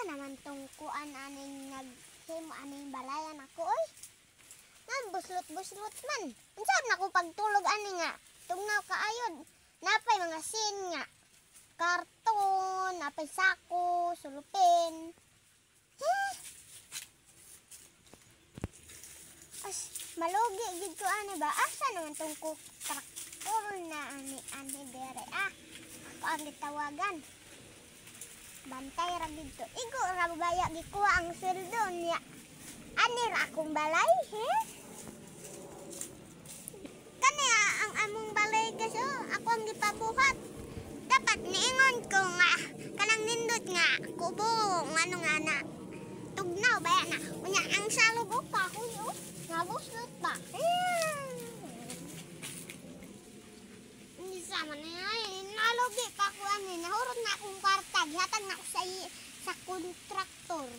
naman tong kuan aning naghimo aning balayan ako oy. Buslot-buslot man. Unsa na ko pagtulog ani nga? Tugnaw kaayod. Napay mga sin nga. Karton, napay sako, sulupin. As malugi gid ko ani ba? Asa naman tong traktor na ani dere Ako ang gitawagan. Bantay ra gid to. Igo ra baya gikuha ang sweldo niya. Ani ra akong balay, he? Kani ang among balay guys, ako ang gipabuhat. Dapat niingon ko nga kanang nindot nga kubo ngano nga na. Tugnaw baya na. Unya ang salog pa ko nabuslot pa. Hindi sama na yan. Nalugi pa ko ani. Nahurot na akong kwarta. Gihatag na ako sa kontraktor.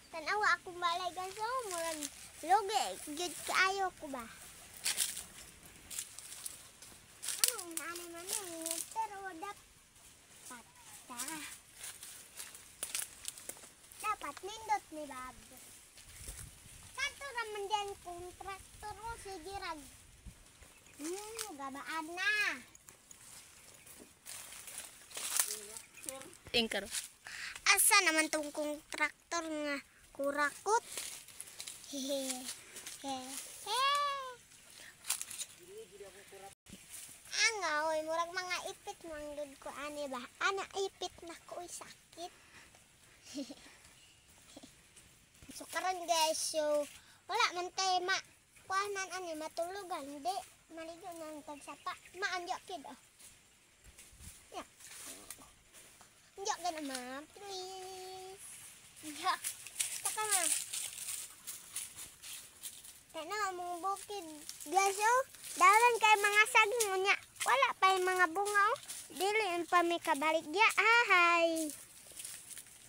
Tanawa akong balay guys. Murag lugi. Gid kaayo ko ba? Anong naanay man yun? Pero dapat nindot ni Bob. Kanto naman dyan kontraktor mo. Sige rag. Gabaan na. Tingkar. Asa naman tong kontraktor nga kurakot. Angaw, murag mga ipit manggod ko ani ba? Ana ipit na ko sakit. So karon guys, so wala man tay kuanan ani matulugan, di maligo nang pagsapa. Maanjo kid Ya. Anjo ka naman, please. Ya. Saka na. Kaya mong bukid. Guys, dalan kay mga saging unya. Wala pa yung mga bunga, Dili yung pa may kabaligya. Ahay.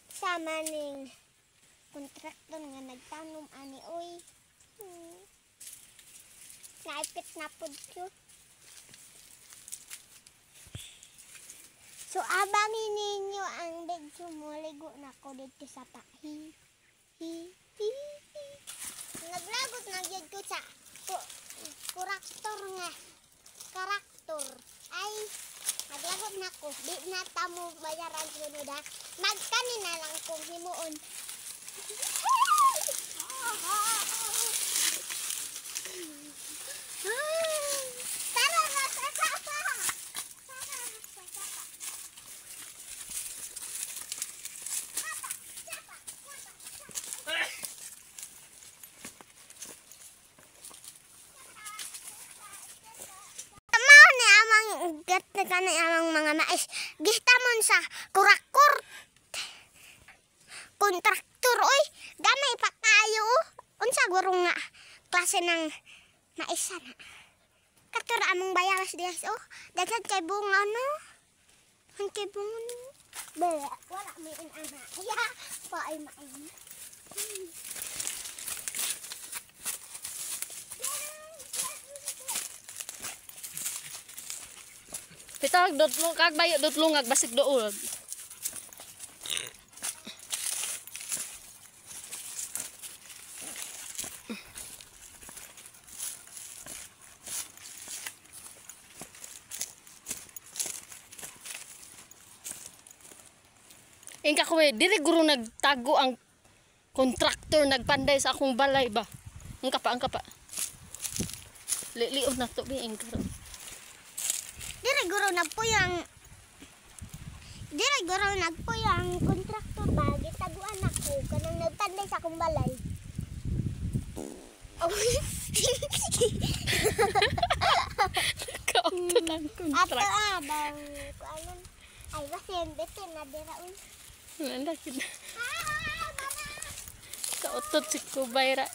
Sama ning kontraktor nga nagtanom ani oy. Naipit na pud ko. So abangan ninyo ang video mo. Ligo na ko dito sa pahi. Naglagot na gyud ko sa kuraktor nga karakter. Ay naglagot na ko. Di na tamo bayaran sunod ha. Magkani na lang kung himuon. Kani amang mga mais gihtamon sa kurakor kontraktor oy gamay pa kayo unsa guro nga klase ng mais na katur among bayaras dias daghan kay bunga no ang kay bunga wala may ana ya pa ay main Pitag dotlong kag bayo dotlong basig dool. Ingka ko diri guro nagtago ang kontraktor nagpanday sa akong balay ba. Angka pa. Liiw na to bi ingka. Guro nagpuyang kontraktor ba gitaguan ako kanang nagtanday sa akong balay. Kauto ng kontraktor. Ato bang kuanon ay basin bitin na diraon. Wala kid. Kautot si Kubayra.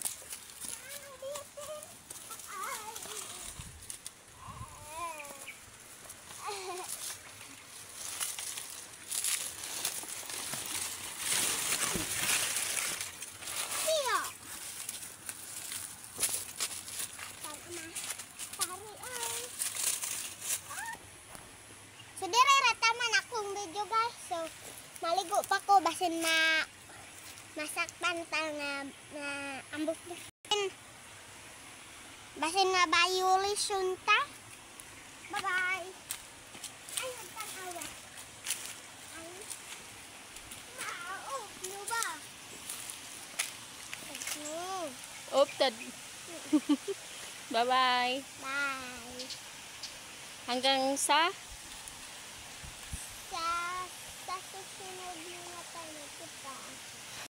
So dire ra tama na video guys. So, maligo pa ko basin masaktan ta na ambok basin na violation ta. Bye-bye. Ay, nagtanawa. Ay. Oh, no ba? No. Optad. Bye-bye. Bye. Hanggang sa Sa susunod na tayo kita.